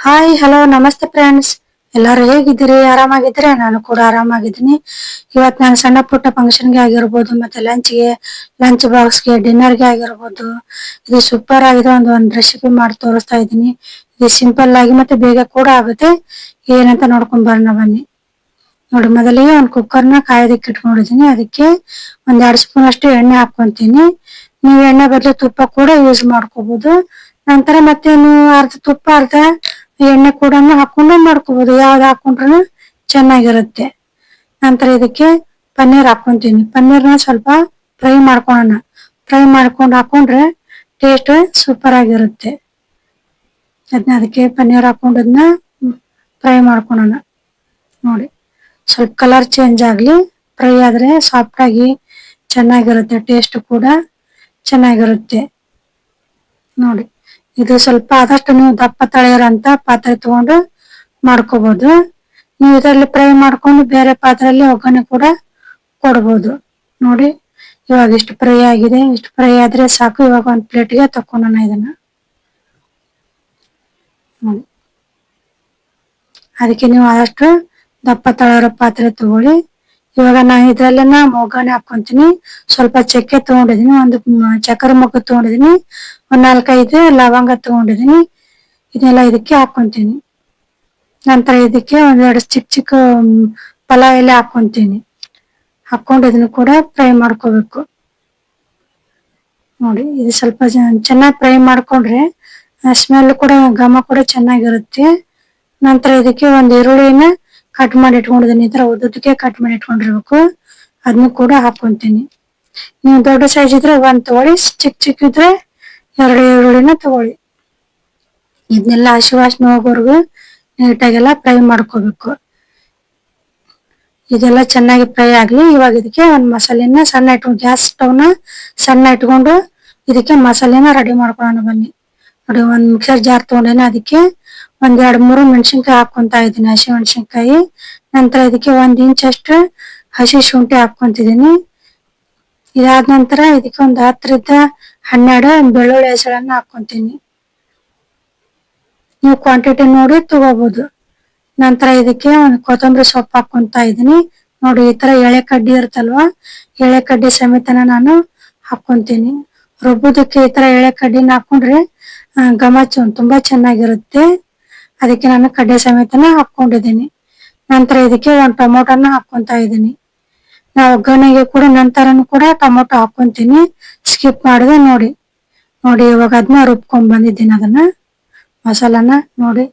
Hi hello ನಮಸ್ತೆ friends. ಎಲ್ಲರೂ ಹೇಗಿದ್ದೀರಿ? ಆರಾಮಾಗಿದ್ದೀರಿ? ನಾನು ಕೂಡ ಆರಾಮಾಗಿದ್ದೀನಿ. ಇವತ್ತು ನಾನು ಸಣ್ಣ ಪುಟ್ಟ ಫಂಕ್ಷನ್ಗೆ ಆಗಿರ್ಬೋದು, ಮತ್ತೆ ಲಂಚ್ ಬಾಕ್ಸ್ಗೆ, ಡಿನ್ನರ್ಗೆ ಆಗಿರ್ಬೋದು, ಇದು ಸೂಪರ್ ಆಗಿದೆ ಒಂದು ರೆಸಿಪಿ ಮಾಡಿ ತೋರಿಸ್ತಾ ಇದ್ದೀನಿ. ಇದು ಸಿಂಪಲ್ ಆಗಿ ಮತ್ತೆ ಬೇಗ ಕೂಡ ಆಗುತ್ತೆ. ಏನಂತ ನೋಡ್ಕೊಂಡ್ ಬರೋಣ ಬನ್ನಿ. ನೋಡಿ, ಮೊದಲಿಗೆ ಒಂದು ಕುಕ್ಕರ್ನ ಕಾಯೋದಕ್ಕೆ ಇಟ್ಕೊಂಡಿದ್ದೀನಿ. ಅದಕ್ಕೆ ಒಂದ್ 2 ಸ್ಪೂನ್ ಅಷ್ಟು ಎಣ್ಣೆ ಹಾಕೊಂತೀನಿ. ನೀವು ಎಣ್ಣೆ ಬದಲು ತುಪ್ಪ ಕೂಡ ಯೂಸ್ ಮಾಡ್ಕೋಬಹುದು. ನಂತರ ಮತ್ತೆ ನೀವು ಅರ್ಧ ತುಪ್ಪ ಅರ್ಧ ಎಣ್ಣೆ ಕೂಡ ಹಾಕೊಂಡು ಮಾಡ್ಕೋಬಹುದು. ಯಾವ್ದು ಹಾಕೊಂಡ್ರು ಚೆನ್ನಾಗಿರುತ್ತೆ. ನಂತರ ಇದಕ್ಕೆ ಪನ್ನೀರ್ ಹಾಕೊಂತೀನಿ. ಪನ್ನೀರ್ನ ಸ್ವಲ್ಪ ಫ್ರೈ ಮಾಡ್ಕೊಳ್ಳೋಣ. ಫ್ರೈ ಮಾಡ್ಕೊಂಡು ಹಾಕೊಂಡ್ರೆ ಟೇಸ್ಟ್ ಸೂಪರ್ ಆಗಿರುತ್ತೆ. ಅದಕ್ಕೆ ಪನ್ನೀರ್ ಹಾಕೊಂಡದನ್ನ ಫ್ರೈ ಮಾಡ್ಕೊಳ್ಳೋಣ. ನೋಡಿ, ಸ್ವಲ್ಪ ಕಲರ್ ಚೇಂಜ್ ಆಗ್ಲಿ. ಫ್ರೈ ಆದ್ರೆ ಸಾಫ್ಟ್ ಆಗಿ ಚೆನ್ನಾಗಿರುತ್ತೆ, ಟೇಸ್ಟ್ ಕೂಡ ಚೆನ್ನಾಗಿರುತ್ತೆ. ನೋಡಿ, ಇದು ಸ್ವಲ್ಪ ಆದಷ್ಟು ನೀವು ದಪ್ಪ ತಳೆಯರಂತ ಪಾತ್ರೆ ತಗೊಂಡು ಮಾಡ್ಕೋಬಹುದು. ನೀವು ಇದರಲ್ಲಿ ಫ್ರೈ ಮಾಡ್ಕೊಂಡು ಬೇರೆ ಪಾತ್ರೆಯಲ್ಲಿ ಒಗ್ಗರಣೆ ಕೂಡ ಕೊಡ್ಬೋದು. ನೋಡಿ, ಇವಾಗ ಇಷ್ಟು ಫ್ರೈ ಆಗಿದೆ. ಇಷ್ಟು ಫ್ರೈ ಆದ್ರೆ ಸಾಕು. ಇವಾಗ ಒಂದು ಪ್ಲೇಟ್ಗೆ ತಕೊಂಡೋಣ ಇದನ್ನ. ನೋಡಿ, ಅದಕ್ಕೆ ನೀವು ಆದಷ್ಟು ದಪ್ಪ ತಳೆಯೋ ಪಾತ್ರೆ ತಗೊಳ್ಳಿ. ಇವಾಗ ನಾನು ಇದ್ರಲ್ಲೆನ ಒಗ್ಗರಣೆ ಹಾಕೊಂತೀನಿ. ಸ್ವಲ್ಪ ಚಕ್ಕೆ ತಗೊಂಡಿದೀನಿ, ಒಂದು ಚಕ್ಕರೆ ಮೊಗ್ಗು ತಗೊಂಡಿದೀನಿ, ಒಂದ್ 4-5 ಲವಂಗ ತಗೊಂಡಿದೀನಿ. ಇದೆಲ್ಲ ಇದಕ್ಕೆ ಹಾಕೊಂತೀನಿ. ನಂತರ ಇದಕ್ಕೆ ಒಂದೆರಡು ಚಿಕ್ಕ ಚಿಕ್ಕ ಪಲಾವ್ ಎಲೆ ಹಾಕೊಂತೀನಿ. ಹಾಕೊಂಡು ಇದನ್ನು ಕೂಡ ಫ್ರೈ ಮಾಡ್ಕೋಬೇಕು. ನೋಡಿ, ಇದು ಸ್ವಲ್ಪ ಚೆನ್ನಾಗಿ ಫ್ರೈ ಮಾಡ್ಕೊಂಡ್ರೆ ಸ್ಮೆಲ್ ಕೂಡ ಘಮ ಕೂಡ ಚೆನ್ನಾಗಿರುತ್ತೆ. ನಂತರ ಇದಕ್ಕೆ ಒಂದು ಈರುಳ್ಳಿನ ಕಟ್ ಮಾಡಿ ಇಟ್ಕೊಂಡಿದ್ದೀನಿ. ಈ ತರ ಉದ್ದಕ್ಕೆ ಕಟ್ ಮಾಡಿ ಇಟ್ಕೊಂಡಿರ್ಬೇಕು. ಅದನ್ನು ಕೂಡ ಹಾಕೊಂತೀನಿ. ನೀವು ದೊಡ್ಡ ಸೈಜ್ ಇದ್ರೆ 1 ತಗೊಳ್ಳಿ, ಚಿಕ್ಕ ಚಿಕ್ಕ ಇದ್ರೆ 2 ಈರುಳ್ಳಿನ ತಗೊಳ್ಳಿ. ಇದನ್ನೆಲ್ಲ ಹಸಿ ವಾಸನೆ ಹೋಗೋವರೆಗೂ ನೀಟಾಗೆಲ್ಲ ಫ್ರೈ ಮಾಡ್ಕೋಬೇಕು. ಇದೆಲ್ಲ ಚೆನ್ನಾಗಿ ಫ್ರೈ ಆಗ್ಲಿ. ಇವಾಗ ಇದಕ್ಕೆ ಒಂದು ಮಸಾಲೆನ ಗ್ಯಾಸ್ ಸ್ಟವ್ನ ಸಣ್ಣ ಇಟ್ಕೊಂಡು ಇದಕ್ಕೆ ಮಸಾಲೆನ ರೆಡಿ ಮಾಡ್ಕೊಳ್ಳೋಣ ಬನ್ನಿ. ನೋಡಿ, ಒಂದ್ ಮಿಕ್ಸರ್ ಜಾರ್ ತಗೊಂಡೇನೆ. ಅದಕ್ಕೆ ಒಂದ್ 2-3 ಮೆಣಸಿನ್ಕಾಯಿ ಹಾಕೊಂತ ಇದ್ದೀನಿ, ಹಸಿ ಮೆಣಸಿನ್ಕಾಯಿ. ನಂತರ ಇದಕ್ಕೆ 1 ಇಂಚ್ ಅಷ್ಟು ಹಸಿ ಶುಂಠಿ ಹಾಕೊಂತಿದ್ದೀನಿ. ಇದಾದ ನಂತರ ಇದಕ್ಕೆ ಒಂದು 10-12 ಬೆಳ್ಳುಳ್ಳಿ ಹೆಸಳನ್ನ ಹಾಕೊಂತೀನಿ. ನೀವು ಕ್ವಾಂಟಿಟಿ ನೋಡಿ ತಗೋಬಹುದು. ನಂತರ ಇದಕ್ಕೆ ಒಂದು ಕೊತ್ತಂಬರಿ ಸೊಪ್ಪು ಹಾಕೊಂತ ಇದ್ದೀನಿ. ನೋಡಿ, ಈ ತರ ಎಳೆ ಕಡ್ಡಿ ಇರುತ್ತಲ್ವಾ, ಎಳೆ ಕಡ್ಡಿ ಸಮೇತನ ನಾನು ಹಾಕೊಂತೀನಿ. ರುಬ್ಬೋದಕ್ಕೆ ಈ ತರ ಎಳೆ ಕಡ್ಡಿನ ಹಾಕೊಂಡ್ರೆ ಘಮ ತುಂಬಾ ಚೆನ್ನಾಗಿರುತ್ತೆ. ಅದಕ್ಕೆ ನಾನು ಕಡ್ಡೆ ಸಮೇತನ ಹಾಕೊಂಡಿದ್ದೀನಿ. ನಂತರ ಇದಕ್ಕೆ ಒಂದು ಟೊಮೊಟೊನ ಹಾಕೊಂತ ಇದ್ದೀನಿ. ನಾವು ಒಗ್ಗರಣೆಗೆ ಕೂಡ ನಂತರನು ಕೂಡ ಟೊಮೊಟೊ ಹಾಕೊಂತೀನಿ, ಸ್ಕಿಪ್ ಮಾಡಿದೆ. ನೋಡಿ, ಇವಾಗ ಅದನ್ನ ರುಬ್ಕೊಂಡ್ ಬಂದಿದ್ದೀನಿ. ಅದನ್ನ ಮಸಾಲಾನ ನೋಡಿ,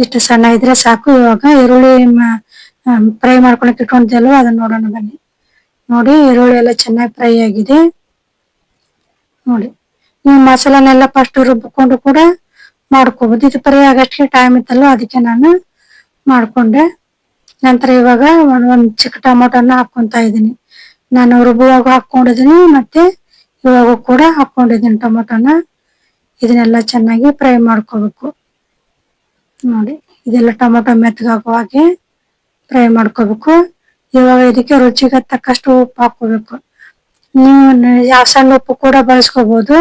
ಇಷ್ಟು ಸಣ್ಣ ಇದ್ರೆ ಸಾಕು. ಇವಾಗ ಈರುಳ್ಳಿ ಫ್ರೈ ಮಾಡ್ಕೊಳಕ್ ಇಟ್ಕೊಂಡಿದ್ದಲ್ವ, ಅದನ್ನ ನೋಡೋಣ ಬನ್ನಿ. ನೋಡಿ, ಈರುಳ್ಳಿ ಎಲ್ಲ ಚೆನ್ನಾಗಿ ಫ್ರೈ ಆಗಿದೆ. ನೋಡಿ, ನೀವು ಮಸಾಲಾನೆಲ್ಲ ಫಸ್ಟ್ ರುಬ್ಕೊಂಡು ಕೂಡ ಮಾಡ್ಕೋಬಹುದು. ಇದು ಫ್ರೈ ಆಗಷ್ಟೇ ಟೈಮ್ ಇತ್ತಲ್ವ, ಅದಕ್ಕೆ ನಾನು ಮಾಡ್ಕೊಂಡೆ. ನಂತರ ಇವಾಗ ಒಂದ್ ಚಿಕ್ಕ ಟೊಮೊಟೊನ ಹಾಕೊಂತ ಇದ್ದೀನಿ. ನಾನು ರುಬ್ಬುವಾಗ ಹಾಕೊಂಡಿದ್ದೀನಿ, ಮತ್ತೆ ಇವಾಗ ಕೂಡ ಹಾಕೊಂಡಿದ್ದೀನಿ ಟೊಮೊಟೊನ. ಇದನ್ನೆಲ್ಲ ಚೆನ್ನಾಗಿ ಫ್ರೈ ಮಾಡ್ಕೋಬೇಕು. ನೋಡಿ, ಇದೆಲ್ಲ ಟೊಮೊಟೊ ಮೆತ್ತಗಾಗೋ ಹಾಗೆ ಫ್ರೈ ಮಾಡ್ಕೋಬೇಕು. ಇವಾಗ ಇದಕ್ಕೆ ರುಚಿಗೆ ತಕ್ಕಷ್ಟು ಉಪ್ಪು ಹಾಕೋಬೇಕು. ನೀವು ಯಾವ ಸಣ್ಣ ಉಪ್ಪು ಕೂಡ ಬಳಸ್ಕೋಬಹುದು.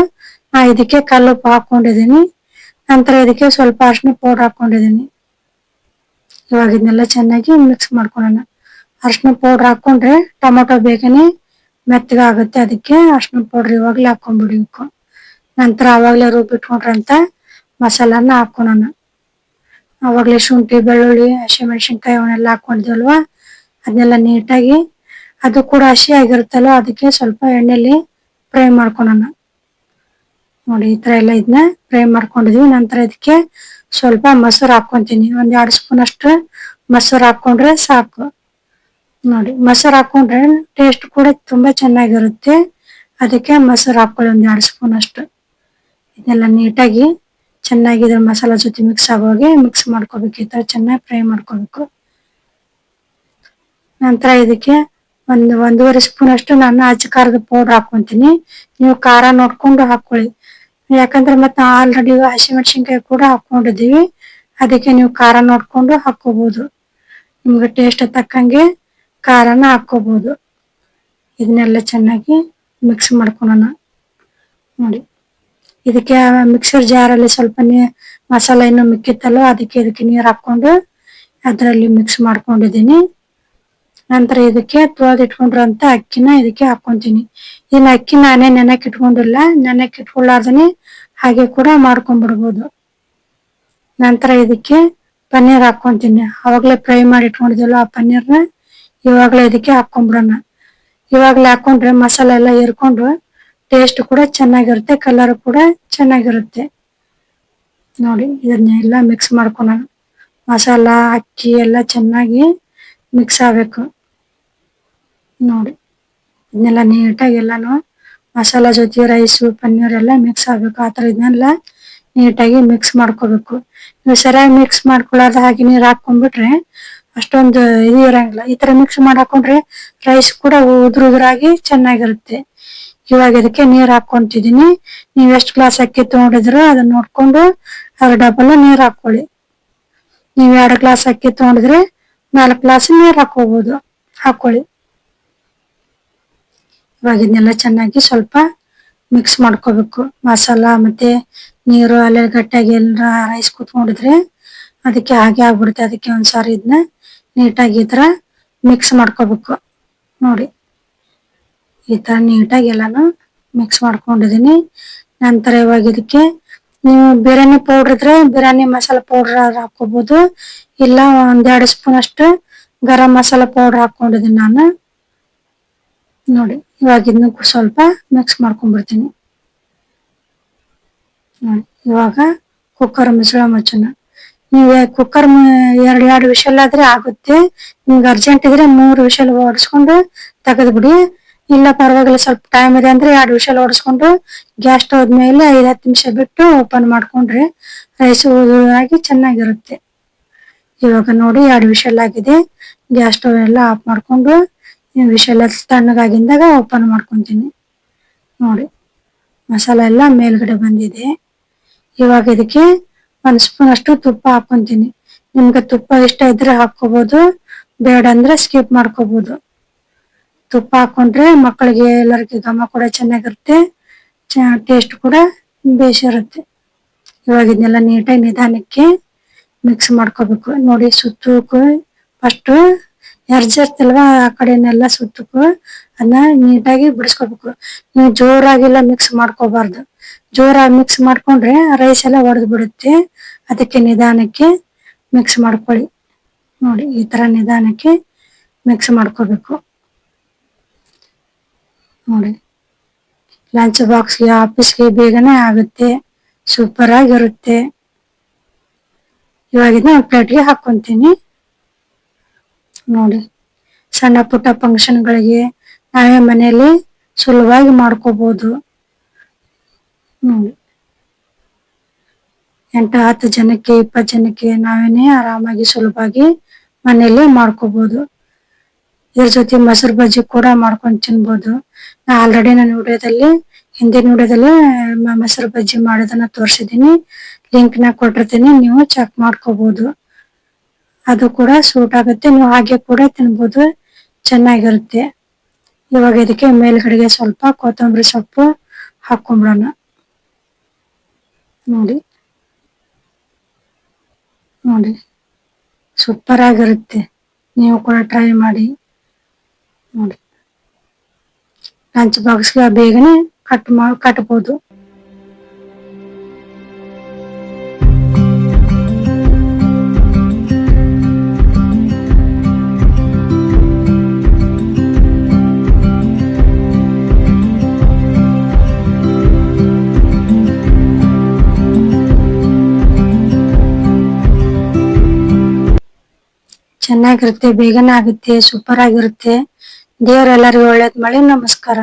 ನಾ ಇದಕ್ಕೆ ಕಲ್ಲುಪ್ಪು ಹಾಕೊಂಡಿದ್ದೀನಿ. ನಂತರ ಇದಕ್ಕೆ ಸ್ವಲ್ಪ ಅರಿಶಿನ ಪೌಡರ್ ಹಾಕೊಂಡಿದ್ದೀನಿ. ಇವಾಗ ಇದನ್ನೆಲ್ಲ ಚೆನ್ನಾಗಿ ಮಿಕ್ಸ್ ಮಾಡ್ಕೊಳ್ಳೋಣ. ಅರಿಶಿನ ಪೌಡರ್ ಹಾಕೊಂಡ್ರೆ ಟೊಮೊಟೊ ಬೇಗನೆ ಮೆತ್ತಗಾಗುತ್ತೆ. ಅದಕ್ಕೆ ಅರಿಶಿನ ಪೌಡರ್ ಇವಾಗ್ಲೇ ಹಾಕೊಂಡ್ಬಿಡ್ಬೇಕು. ನಂತರ ಅವಾಗ್ಲೇ ರುಬ್ಬಿಟ್ಕೊಂಡ್ರಂತ ಮಸಾಲಾನ ಹಾಕೊಳ್ಳೋಣ. ಅವಾಗ್ಲೇ ಶುಂಠಿ, ಬೆಳ್ಳುಳ್ಳಿ, ಹಸಿಮೆಣಸಿನ್ಕಾಯಿ ಅವನ್ನೆಲ್ಲ ಹಾಕೊಂಡಿದ್ವಲ್ವಾ, ಅದನ್ನೆಲ್ಲ ನೀಟಾಗಿ, ಅದು ಕೂಡ ಹಸಿ ಆಗಿರುತ್ತಲ್ವ, ಅದಕ್ಕೆ ಸ್ವಲ್ಪ ಎಣ್ಣೆಲಿ ಫ್ರೈ ಮಾಡ್ಕೊಳ್ಳೋಣ. ನೋಡಿ, ಈ ತರ ಎಲ್ಲ ಇದನ್ನ ಫ್ರೈ ಮಾಡ್ಕೊಂಡಿದ್ವಿ. ನಂತರ ಇದಕ್ಕೆ ಸ್ವಲ್ಪ ಮೊಸರು ಹಾಕೊಂತೀನಿ. ಒಂದ್ 2 ಸ್ಪೂನ್ ಅಷ್ಟು ಮೊಸರು ಹಾಕೊಂಡ್ರೆ ಸಾಕು. ನೋಡಿ, ಮೊಸರು ಹಾಕೊಂಡ್ರೆ ಟೇಸ್ಟ್ ಕೂಡ ತುಂಬಾ ಚೆನ್ನಾಗಿರುತ್ತೆ. ಅದಕ್ಕೆ ಮೊಸರು ಹಾಕೊಳ್ಳಿ, ಒಂದ್ 2 ಸ್ಪೂನ್ ಅಷ್ಟು. ಇದೆಲ್ಲ ನೀಟಾಗಿ ಚೆನ್ನಾಗಿ ಇದ್ರ ಮಸಾಲಾ ಜೊತೆ ಮಿಕ್ಸ್ ಆಗೋಗೆ ಮಿಕ್ಸ್ ಮಾಡ್ಕೋಬೇಕು. ಈ ತರ ಚೆನ್ನಾಗಿ ಫ್ರೈ ಮಾಡ್ಕೋಬೇಕು. ನಂತರ ಇದಕ್ಕೆ ಒಂದೂವರೆ ಸ್ಪೂನ್ ಅಷ್ಟು ನಾನು ಅಚ್ಚ ಖಾರದ ಪೌಡರ್ ಹಾಕೊಂತೀನಿ. ನೀವು ಖಾರ ನೋಡ್ಕೊಂಡು ಹಾಕೊಳ್ಳಿ. ಯಾಕಂದ್ರೆ ಮತ್ತೆ ಆಲ್ರೆಡಿ ಹಸಿಮೆಣಸಿನ್ಕಾಯಿ ಕೂಡ ಹಾಕೊಂಡಿದೀವಿ. ಅದಕ್ಕೆ ನೀವು ಖಾರ ನೋಡ್ಕೊಂಡು ಹಾಕೋಬಹುದು. ನಿಮ್ಗೆ ಟೇಸ್ಟ್ ತಕ್ಕಂಗೆ ಖಾರನ ಹಾಕೋಬಹುದು. ಇದನ್ನೆಲ್ಲ ಚೆನ್ನಾಗಿ ಮಿಕ್ಸ್ ಮಾಡ್ಕೊಳ್ಳೋಣ. ನೋಡಿ, ಇದಕ್ಕೆ ಮಿಕ್ಸರ್ ಜಾರಲ್ಲಿ ಸ್ವಲ್ಪ ಮಸಾಲೆ ಇನ್ನೂ ಮಿಕ್ಕಿತ್ತಲ್ವ, ಇದಕ್ಕೆ ನೀರು ಹಾಕೊಂಡು ಅದರಲ್ಲಿ ಮಿಕ್ಸ್ ಮಾಡ್ಕೊಂಡಿದ್ದೀನಿ. ನಂತರ ಇದಕ್ಕೆ ತೊಳೆದಿಟ್ಕೊಂಡಿರೋಂಥ ಅಕ್ಕಿನ ಇದಕ್ಕೆ ಹಾಕೊಂತೀನಿ. ಇನ್ನು ಅಕ್ಕಿ ನಾನೇ ನೆನಕ್ಕೆ ಇಟ್ಕೊಂಡಿಲ್ಲ, ನೆನಕ್ಕೆ ಇಟ್ಕೊಳ್ಳಾರ್ದನೆ ಹಾಗೆ ಕೂಡ ಮಾಡ್ಕೊಂಡ್ಬಿಡ್ಬೋದು. ನಂತರ ಇದಕ್ಕೆ ಪನ್ನೀರ್ ಹಾಕೊಂತೀನಿ. ಅವಾಗಲೇ ಫ್ರೈ ಮಾಡಿ ಇಟ್ಕೊಂಡಿದ್ವಲ್ಲ ಆ ಪನ್ನೀರ್ನ ಇವಾಗಲೇ ಇದಕ್ಕೆ ಹಾಕೊಂಡ್ಬಿಡೋಣ. ಇವಾಗಲೇ ಹಾಕೊಂಡ್ರೆ ಮಸಾಲೆ ಎಲ್ಲ ಹೀರ್ಕೊಂಡು ಟೇಸ್ಟ್ ಕೂಡ ಚೆನ್ನಾಗಿರುತ್ತೆ, ಕಲರ್ ಕೂಡ ಚೆನ್ನಾಗಿರುತ್ತೆ. ನೋಡಿ ಇದನ್ನೆಲ್ಲ ಮಿಕ್ಸ್ ಮಾಡ್ಕೊಳ್ಳೋಣ. ಮಸಾಲ ಅಕ್ಕಿ ಎಲ್ಲ ಚೆನ್ನಾಗಿ ಮಿಕ್ಸ್ ಆಗಬೇಕು. ನೋಡಿ ಇದನ್ನೆಲ್ಲ ನೀಟಾಗಿ ಎಲ್ಲಾನು ಮಸಾಲ ಜೊತೆ ರೈಸು ಪನ್ನೀರ್ ಎಲ್ಲ ಮಿಕ್ಸ್ ಆಗ್ಬೇಕು. ಆ ಥರ ಇದನ್ನೆಲ್ಲ ನೀಟಾಗಿ ಮಿಕ್ಸ್ ಮಾಡ್ಕೋಬೇಕು. ನೀವು ಸರಿಯಾಗಿ ಮಿಕ್ಸ್ ಮಾಡ್ಕೊಳ್ಳಾರ್ದ ಹಾಗೆ ನೀರು ಹಾಕೊಂಡ್ಬಿಟ್ರೆ ಅಷ್ಟೊಂದು ಇದು ಇರಂಗಿಲ್ಲ. ಈ ತರ ಮಿಕ್ಸ್ ಮಾಡಾಕೊಂಡ್ರೆ ರೈಸ್ ಕೂಡ ಉದುರಾಗಿ ಚೆನ್ನಾಗಿರುತ್ತೆ. ಇವಾಗ ಇದಕ್ಕೆ ನೀರ್ ಹಾಕೊಂತಿದೀನಿ. ನೀವ್ ಎಷ್ಟು ಗ್ಲಾಸ್ ಅಕ್ಕಿ ತಗೊಂಡಿದ್ರು ಅದನ್ನ ನೋಡ್ಕೊಂಡು ಅದ್ರ ಡಬಲ್ ನೀರ್ ಹಾಕೊಳ್ಳಿ. ನೀವ್ 2 ಗ್ಲಾಸ್ ಅಕ್ಕಿ ತಗೊಂಡಿದ್ರೆ 4 ಗ್ಲಾಸ್ ನೀರ್ ಹಾಕೊಳ್ಳಿ. ಇವಾಗ ಇದನ್ನೆಲ್ಲ ಚೆನ್ನಾಗಿ ಸ್ವಲ್ಪ ಮಿಕ್ಸ್ ಮಾಡ್ಕೋಬೇಕು. ಮಸಾಲ ಮತ್ತೆ ನೀರು ಅಲ್ಲೇ ಗಟ್ಟಿಯಾಗಿ ಎಲ್ಲ ರೈಸ್ ಕೂತ್ಕೊಂಡಿದ್ರೆ ಅದಕ್ಕೆ ಹಾಗೆ ಆಗ್ಬಿಡುತ್ತೆ. ಅದಕ್ಕೆ ಒಂದ್ಸಾರಿ ಇದನ್ನ ನೀಟಾಗಿ ಈ ತರ ಮಿಕ್ಸ್ ಮಾಡ್ಕೋಬೇಕು. ನೋಡಿ ಈ ತರ ನೀಟಾಗಿ ಎಲ್ಲಾನು ಮಿಕ್ಸ್ ಮಾಡ್ಕೊಂಡಿದೀನಿ. ನಂತರ ಇವಾಗ ಇದಕ್ಕೆ ನೀವು ಬಿರಿಯಾನಿ ಪೌಡರ್ ಇದ್ರೆ ಬಿರಿಯಾನಿ ಮಸಾಲಾ ಪೌಡರ್ ಹಾಕೋಬಹುದು, ಇಲ್ಲ 1-2 ಸ್ಪೂನ್ ಅಷ್ಟು ಗರಂ ಮಸಾಲಾ ಪೌಡರ್ ಹಾಕೊಂಡಿದೀನಿ ನಾನು. ನೋಡಿ ಇವಾಗ ಇದನ್ನ ಸ್ವಲ್ಪ ಮಿಕ್ಸ್ ಮಾಡ್ಕೊಂಡ್ಬಿಡ್ತೀನಿ. ನೋಡಿ ಇವಾಗ ಕುಕ್ಕರ್ ಮುಚ್ಚೋಣ. ನೀವು ಕುಕ್ಕರ್ 2 ವಿಷಲ್ ಆದ್ರೆ ಆಗುತ್ತೆ. ನಿಮ್ಗೆ ಅರ್ಜೆಂಟ್ ಇದ್ರೆ 3 ವಿಷಲ್ ಹೊಡಿಸ್ಕೊಂಡು ತೆಗೆದು ಬಿಡಿ. ಇಲ್ಲ ಪರವಾಗಿಲ್ಲ ಸ್ವಲ್ಪ ಟೈಮ್ ಇದೆ ಅಂದ್ರೆ 2 ವಿಷಲ್ ಹೊಡಿಸ್ಕೊಂಡು ಗ್ಯಾಸ್ ಸ್ಟವ್ ಮೇಲೆ 5-10 ನಿಮಿಷ ಬಿಟ್ಟು ಓಪನ್ ಮಾಡ್ಕೊಂಡ್ರೆ ರೈಸ್ ಆಗಿ ಚೆನ್ನಾಗಿರುತ್ತೆ. ಇವಾಗ ನೋಡಿ 2 ವಿಷಲ್ ಆಗಿದೆ. ಗ್ಯಾಸ್ ಸ್ಟವ್ ಎಲ್ಲ ಆಫ್ ಮಾಡ್ಕೊಂಡು ವಿಷಲ್ ತಣ್ಣಗಾಗಿಂದಾಗ ಓಪನ್ ಮಾಡ್ಕೊಂತೀನಿ. ನೋಡಿ ಮಸಾಲ ಎಲ್ಲ ಮೇಲ್ಗಡೆ ಬಂದಿದೆ. ಇವಾಗ ಇದಕ್ಕೆ 1 ಸ್ಪೂನ್ ಅಷ್ಟು ತುಪ್ಪ ಹಾಕೊಂತೀನಿ. ನಿಮ್ಗೆ ತುಪ್ಪ ಇಷ್ಟ ಇದ್ರೆ ಹಾಕೋಬಹುದು, ಬೇಡ ಅಂದ್ರೆ ಸ್ಕಿಪ್ ಮಾಡ್ಕೋಬಹುದು. ತುಪ್ಪ ಹಾಕೊಂಡ್ರೆ ಮಕ್ಕಳಿಗೆ ಎಲ್ಲರಿಗೆ ಘಮ ಕೂಡ ಚೆನ್ನಾಗಿರುತ್ತೆ, ಟೇಸ್ಟ್ ಕೂಡ ಬೇಸಿರುತ್ತೆ. ಇವಾಗ ಇದನ್ನೆಲ್ಲ ನೀಟಾಗಿ ನಿಧಾನಕ್ಕೆ ಮಿಕ್ಸ್ ಮಾಡ್ಕೋಬೇಕು. ನೋಡಿ ಸುತ್ತಕ್ಕೂ ಫಸ್ಟ್ ಎರ್ಜಿರ್ತಲ್ವಾ ಆ ಕಡೆನೆಲ್ಲ ಸುತ್ತಕ್ಕೂ ಅದನ್ನ ನೀಟಾಗಿ ಬಿಡಿಸ್ಕೋಬೇಕು. ನೀವು ಜೋರಾಗಿಲ್ಲ ಮಿಕ್ಸ್ ಮಾಡ್ಕೋಬಾರ್ದು. ಜೋರಾಗಿ ಮಿಕ್ಸ್ ಮಾಡ್ಕೊಂಡ್ರೆ ರೈಸ್ ಎಲ್ಲ ಒಡೆದು ಬಿಡುತ್ತೆ. ಅದಕ್ಕೆ ನಿಧಾನಕ್ಕೆ ಮಿಕ್ಸ್ ಮಾಡ್ಕೊಳ್ಳಿ. ನೋಡಿ ಈ ತರ ನಿಧಾನಕ್ಕೆ ಮಿಕ್ಸ್ ಮಾಡ್ಕೋಬೇಕು. ನೋಡಿ ಲಂಚ್ ಬಾಕ್ಸ್ಗೆ ಆಫೀಸ್ಗೆ ಬೇಗನೆ ಆಗುತ್ತೆ, ಸೂಪರ್ ಆಗಿರುತ್ತೆ. ಇವಾಗ ಇದನ್ನ ಪ್ಲೇಟ್ಗೆ ಹಾಕೊಂತೀನಿ. ನೋಡಿ ಸಣ್ಣ ಪುಟ್ಟ ಫಂಕ್ಷನ್ಗಳಿಗೆ ನಾವೇ ಮನೆಯಲ್ಲಿ ಸುಲಭವಾಗಿ ಮಾಡ್ಕೋಬಹುದು. ನೋಡಿ 8-10 ಜನಕ್ಕೆ 20 ಜನಕ್ಕೆ ನಾವೇನೆ ಆರಾಮಾಗಿ ಸುಲಭವಾಗಿ ಮನೆಯಲ್ಲಿ ಮಾಡ್ಕೋಬಹುದು. ಇದ್ರ ಜೊತೆ ಮೊಸರು ಬಜ್ಜಿ ಕೂಡ ಮಾಡ್ಕೊಂಡು ತಿನ್ಬೋದು. ಆಲ್ರೆಡಿ ನಾನು ಹಿಂದಿನ ವಿಡಿಯೋದಲ್ಲಿ ಮೊಸರು ಬಜ್ಜಿ ಮಾಡೋದನ್ನ ತೋರಿಸಿದ್ದೀನಿ. ಲಿಂಕ್ ನ ಕೊಟ್ಟಿರ್ತೀನಿ, ನೀವು ಚೆಕ್ ಮಾಡ್ಕೋಬಹುದು. ಅದು ಕೂಡ ಸೂಟ್ ಆಗುತ್ತೆ. ನೀವು ಹಾಗೆ ಕೂಡ ತಿನ್ಬೋದು, ಚೆನ್ನಾಗಿರುತ್ತೆ. ಇವಾಗ ಇದಕ್ಕೆ ಮೇಲ್ಗಡೆಗೆ ಸ್ವಲ್ಪ ಕೊತ್ತಂಬರಿ ಸೊಪ್ಪು ಹಾಕೊಂಡ್ಬಿಡೋಣ. ನೋಡಿ ಸೂಪರ್ ಆಗಿರುತ್ತೆ. ನೀವು ಕೂಡ ಟ್ರೈ ಮಾಡಿ. ನೋಡಿ ಲಂಚ್ ಬಾಕ್ಸ್ಗೆ ಬೇಗನೆ ಕಟ್ಬೋದು. ಚೆನ್ನಾಗಿರುತ್ತೆ, ಬೇಗನೆ ಆಗುತ್ತೆ, ಸೂಪರ್ ಆಗಿರುತ್ತೆ. ದೇವರೆಲ್ಲರಿಗೂ ಒಳ್ಳೇದ್ ಮಾಡಿ. ನಮಸ್ಕಾರ.